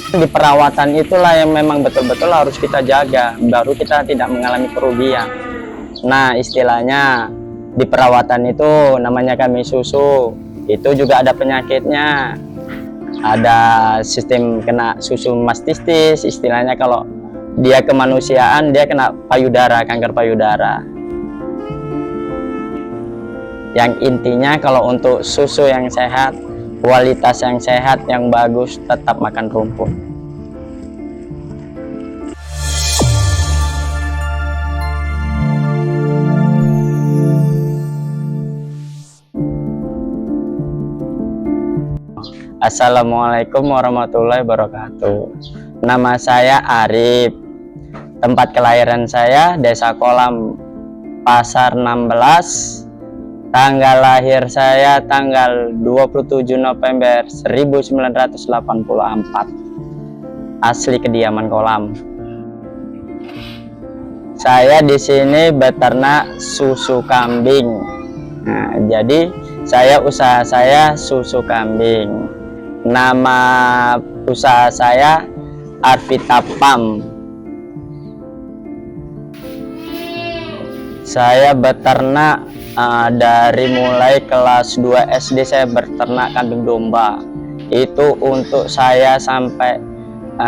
Di perawatan itulah yang memang betul-betul harus kita jaga, baru kita tidak mengalami kerugian. Nah, istilahnya di perawatan itu namanya kambing susu, itu juga ada penyakitnya. Ada sistem kena susu mastistis, istilahnya kalau dia kemanusiaan dia kena payudara, kanker payudara. Yang intinya kalau untuk susu yang sehat, kualitas yang sehat, yang bagus, tetap makan rumput. Assalamualaikum warahmatullahi wabarakatuh. Nama saya Arif. Tempat kelahiran saya Desa Kolam, Pasar 16. Tanggal lahir saya tanggal 27 November 1984. Asli kediaman Kolam. Saya di sini beternak susu kambing. Nah, jadi usaha saya susu kambing. Nama usaha saya Arvita Pam. Saya beternak dari mulai kelas 2 SD saya beternak kambing domba. Itu untuk saya sampai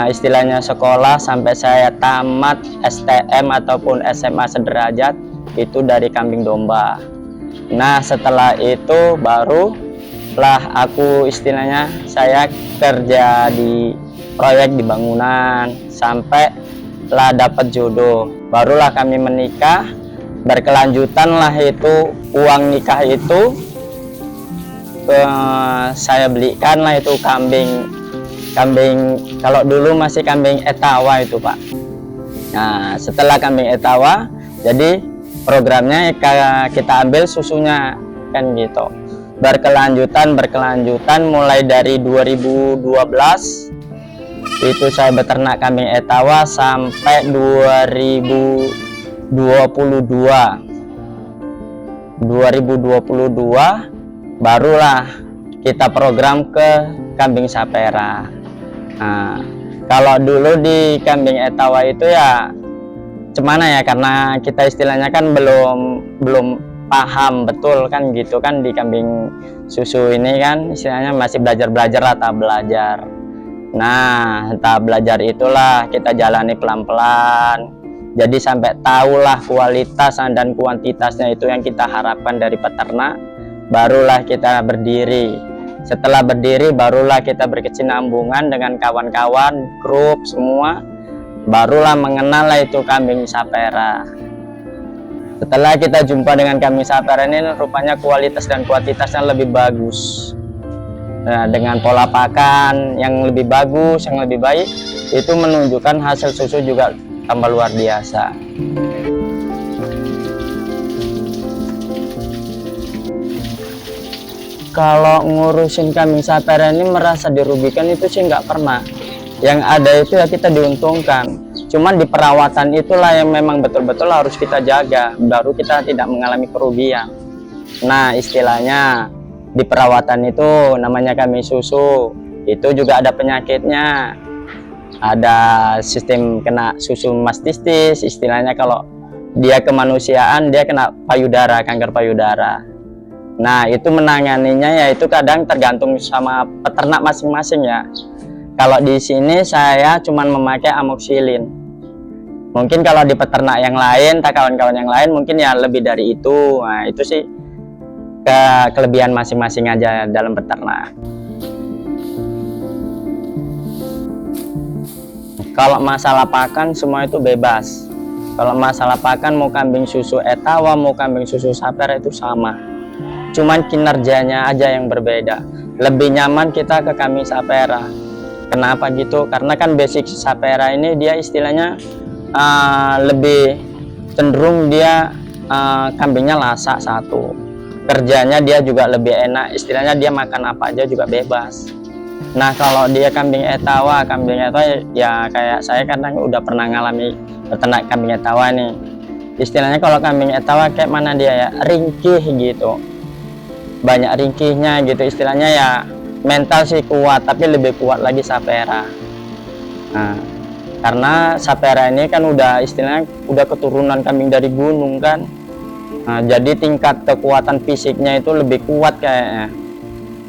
istilahnya sekolah, sampai saya tamat STM ataupun SMA sederajat, itu dari kambing domba. Nah, setelah itu baru aku istilahnya saya kerja di proyek di bangunan sampai lah dapat jodoh, barulah kami menikah. Berkelanjutan lah itu uang nikah itu saya belikan lah itu kambing kalau dulu masih kambing etawa itu Pak. Nah, setelah kambing etawa jadi programnya kita ambil susunya kan gitu. Berkelanjutan mulai dari 2012 itu saya beternak kambing etawa sampai 2022 barulah kita program ke kambing sapera. Nah, kalau dulu di kambing etawa itu ya cemana ya, karena kita istilahnya kan belum paham betul kan gitu kan, di kambing susu ini kan istilahnya masih belajar lah, tahap belajar. Nah, tahap belajar itulah kita jalani pelan-pelan, jadi sampai tahulah kualitas dan kuantitasnya itu yang kita harapkan dari peternak, barulah kita berdiri. Setelah berdiri barulah kita berkesinambungan dengan kawan-kawan, grup semua, barulah mengenal lah itu kambing sapera. Setelah kita jumpa dengan kambing sapera ini, rupanya kualitas dan kuantitasnya lebih bagus. Nah, dengan pola pakan yang lebih bagus, yang lebih baik, itu menunjukkan hasil susu juga tambah luar biasa. Kalau ngurusin kambing sapera ini merasa dirugikan itu sih nggak pernah. Yang ada itu ya kita diuntungkan. Cuman di perawatan itulah yang memang betul-betul harus kita jaga, baru kita tidak mengalami kerugian. Nah, istilahnya di perawatan itu namanya kambing susu, itu juga ada penyakitnya. Ada sistem kena susu mastistis, istilahnya kalau dia kemanusiaan dia kena payudara, kanker payudara. Nah, itu menanganinya ya itu kadang tergantung sama peternak masing-masing ya. Kalau di sini saya cuman memakai amoxilin. Mungkin kalau di peternak yang lain, kawan-kawan yang lain mungkin ya lebih dari itu. Nah, itu sih kelebihan masing-masing aja dalam peternak. Kalau masalah pakan semua itu bebas. Kalau masalah pakan mau kambing susu etawa, mau kambing susu sapera itu sama. Cuman kinerjanya aja yang berbeda. Lebih nyaman kita ke kambing sapera. Kenapa gitu? Karena kan basic sapera ini dia istilahnya lebih cenderung dia kambingnya lasak satu. Kerjanya dia juga lebih enak, istilahnya dia makan apa aja juga bebas. Nah, kalau dia kambing etawa ya kayak saya kadang udah pernah ngalami peternak kambing etawa nih. Istilahnya kalau kambing etawa kayak mana dia ya, ringkih gitu. Banyak ringkihnya gitu, istilahnya ya mental sih kuat, tapi lebih kuat lagi sapera. Nah, karena sapera ini kan udah istilahnya udah keturunan kambing dari gunung kan. Nah, jadi tingkat kekuatan fisiknya itu lebih kuat kayaknya.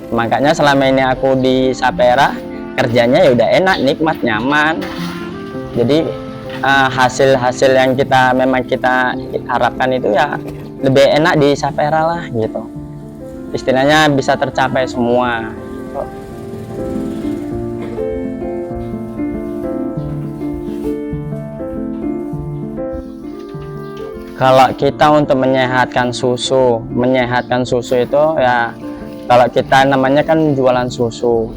Makanya selama ini aku di sapera kerjanya ya udah enak, nikmat, nyaman. Jadi hasil-hasil yang memang kita harapkan itu ya lebih enak di sapera lah gitu. Istilahnya bisa tercapai semua. Kalau kita untuk menyehatkan susu itu ya, kalau kita namanya kan jualan susu,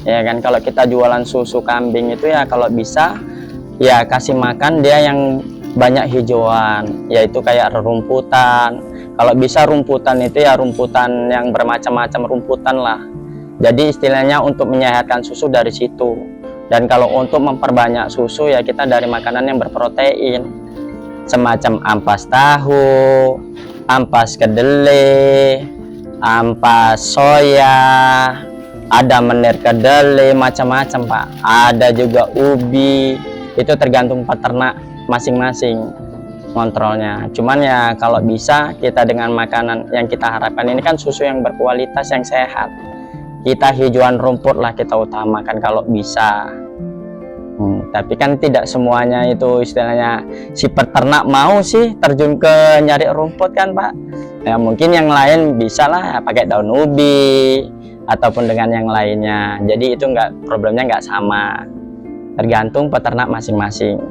ya kan. Kalau kita jualan susu kambing itu ya kalau bisa ya kasih makan dia yang banyak hijauan, yaitu kayak rumputan. Kalau bisa rumputan itu ya rumputan yang bermacam-macam rumputan lah. Jadi istilahnya untuk menyehatkan susu dari situ. Dan kalau untuk memperbanyak susu ya kita dari makanan yang berprotein, semacam ampas tahu, ampas kedelai, ampas soya, ada menir kedelai, macam-macam Pak. Ada juga ubi, itu tergantung peternak masing-masing kontrolnya. Cuman ya kalau bisa kita dengan makanan yang kita harapkan ini kan susu yang berkualitas, yang sehat. Kita hijauan rumput lah kita utamakan kalau bisa. Tapi kan tidak semuanya itu istilahnya si peternak mau sih terjun ke nyari rumput kan Pak. Ya mungkin yang lain bisa lah pakai daun ubi ataupun dengan yang lainnya. Jadi itu problemnya nggak sama, tergantung peternak masing-masing.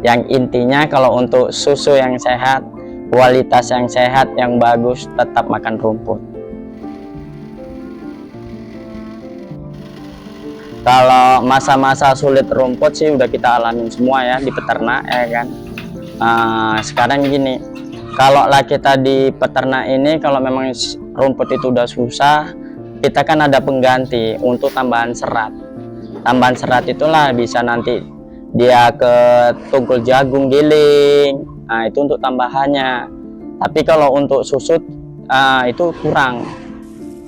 Yang intinya kalau untuk susu yang sehat, kualitas yang sehat, yang bagus, tetap makan rumput. Kalau masa-masa sulit rumput sih udah kita alamin semua ya di peternak ya kan. Sekarang gini, kalau lah kita di peternak ini kalau memang rumput itu udah susah, kita kan ada pengganti untuk tambahan serat. Tambahan serat itulah bisa nanti dia ke tungkul jagung giling, nah itu untuk tambahannya. Tapi kalau untuk susut itu kurang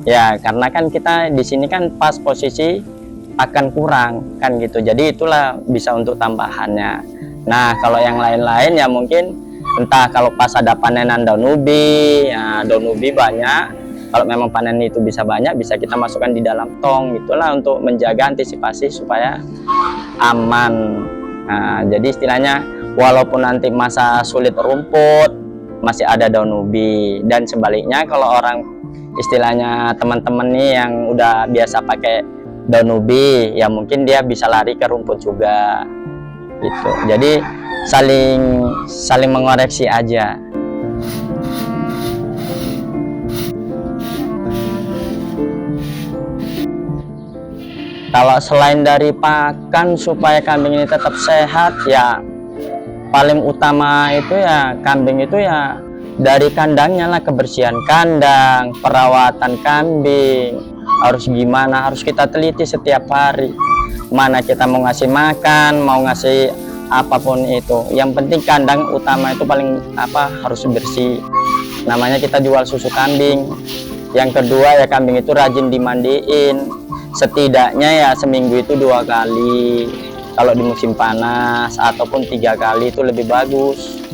ya, karena kan kita di sini kan pas posisi akan kurang kan gitu, jadi itulah bisa untuk tambahannya. Nah kalau yang lain-lain ya mungkin entah kalau pas ada panenan daun ubi ya, daun ubi banyak, kalau memang panen itu bisa banyak bisa kita masukkan di dalam tong, itulah untuk menjaga antisipasi supaya aman. Nah, jadi istilahnya walaupun nanti masa sulit rumput masih ada daun ubi, dan sebaliknya kalau orang istilahnya teman-teman nih yang udah biasa pakai daun ubi ya mungkin dia bisa lari ke rumput juga gitu. Jadi saling mengoreksi aja. Kalau selain dari pakan supaya kambing ini tetap sehat ya paling utama itu ya kambing itu ya dari kandangnya lah, kebersihan kandang, perawatan kambing harus gimana, harus kita teliti setiap hari. Mana kita mau ngasih makan, mau ngasih apapun itu, yang penting kandang utama itu paling harus bersih. Namanya kita jual susu kambing. Yang kedua ya kambing itu rajin dimandiin, setidaknya ya seminggu itu 2 kali kalau di musim panas, ataupun 3 kali itu lebih bagus.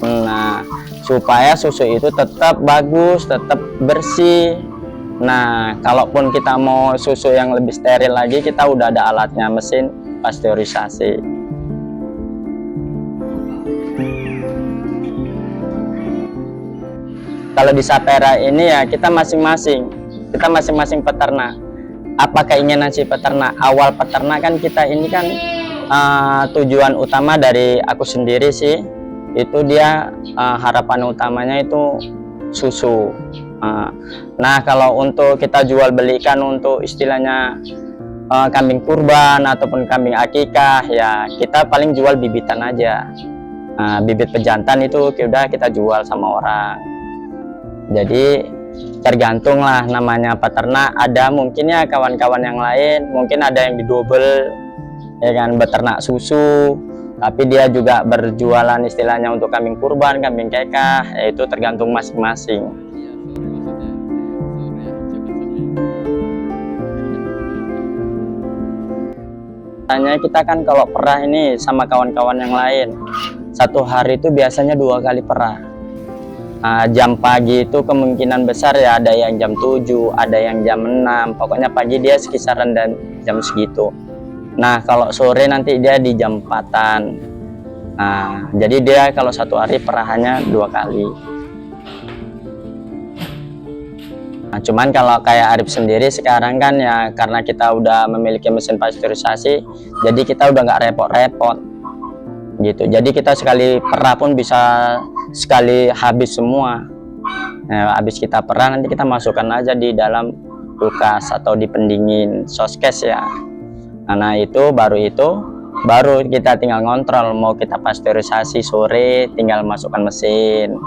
Nah supaya susu itu tetap bagus, tetap bersih. Nah kalaupun kita mau susu yang lebih steril lagi, kita udah ada alatnya, mesin pasteurisasi. Kalau di sapera ini ya kita masing-masing peternak. Apa keinginan si peternak? Awal peternak kan kita ini kan tujuan utama dari aku sendiri sih, itu dia harapan utamanya itu susu. Nah kalau untuk kita jual belikan untuk istilahnya kambing kurban ataupun kambing akikah ya kita paling jual bibitan aja. Bibit pejantan itu udah kita jual sama orang. Jadi tergantung lah, namanya peternak. Ada mungkin ya kawan-kawan yang lain mungkin ada yang didobel ya kan, beternak susu tapi dia juga berjualan istilahnya untuk kambing kurban, kambing kekah, yaitu tergantung masing-masing. Hanya kita kan kalau perah ini sama kawan-kawan yang lain, satu hari itu biasanya 2 kali perah. Jam pagi itu kemungkinan besar ya ada yang jam 7, ada yang jam 6, pokoknya pagi dia sekisaran dan jam segitu. Nah kalau sore nanti dia di jam 4-an. Jadi dia kalau satu hari perahannya 2 kali. Cuman kalau kayak Arif sendiri sekarang kan ya karena kita udah memiliki mesin pasteurisasi, jadi kita udah nggak repot-repot gitu. Jadi kita sekali perah pun bisa sekali habis semua. Habis kita perah nanti kita masukkan aja di dalam kulkas atau di pendingin soskes ya. Nah itu baru kita tinggal ngontrol mau kita pasteurisasi sore tinggal masukkan mesin,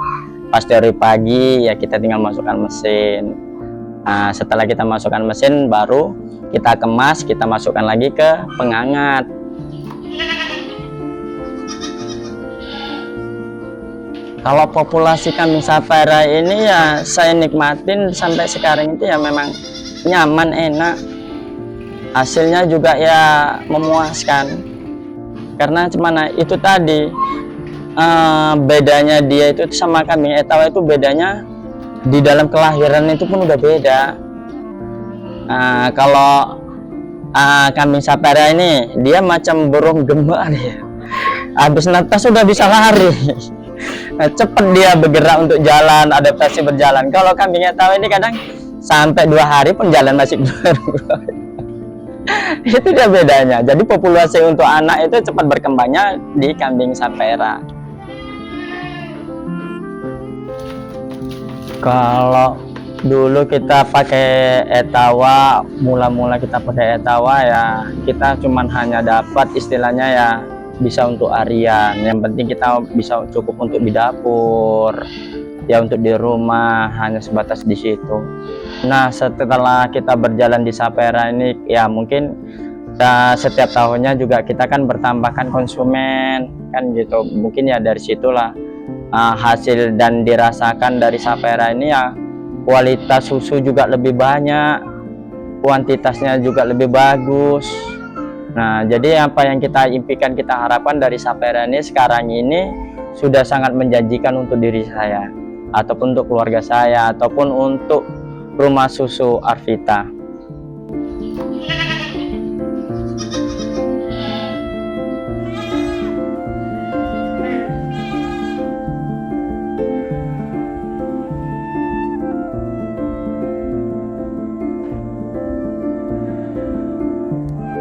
pasteuri pagi ya kita tinggal masukkan mesin. Setelah kita masukkan mesin baru kita kemas, kita masukkan lagi ke penghangat. Kalau populasi kambing Sapera ini ya saya nikmatin sampai sekarang itu ya memang nyaman, enak, hasilnya juga ya memuaskan. Karena cuman itu tadi bedanya dia itu sama kambing Etawa itu bedanya di dalam kelahiran itu pun udah beda. Kalau kambing Sapera ini dia macam burung gembak ya. Habis netas sudah bisa lari. Cepat dia bergerak untuk jalan, adaptasi berjalan. Kalau kambing Etawa ini kadang sampai 2 hari pun jalan masih keluar. Itu dia bedanya. Jadi populasi untuk anak itu cepat berkembangnya di kambing Sapera. Kalau dulu kita pakai Etawa, mula-mula kita pakai Etawa ya kita cuman hanya dapat istilahnya ya bisa untuk harian. Yang penting kita bisa cukup untuk di dapur, ya untuk di rumah hanya sebatas di situ. Nah setelah kita berjalan di Sapera ini ya mungkin setiap tahunnya juga kita kan bertambahkan konsumen kan gitu. Mungkin ya dari situlah hasil dan dirasakan dari Sapera ini ya kualitas susu juga lebih banyak, kuantitasnya juga lebih bagus. Nah jadi apa yang kita impikan, kita harapkan dari Sapera ini sekarang ini sudah sangat menjanjikan untuk diri saya ataupun untuk keluarga saya ataupun untuk rumah susu Arvita.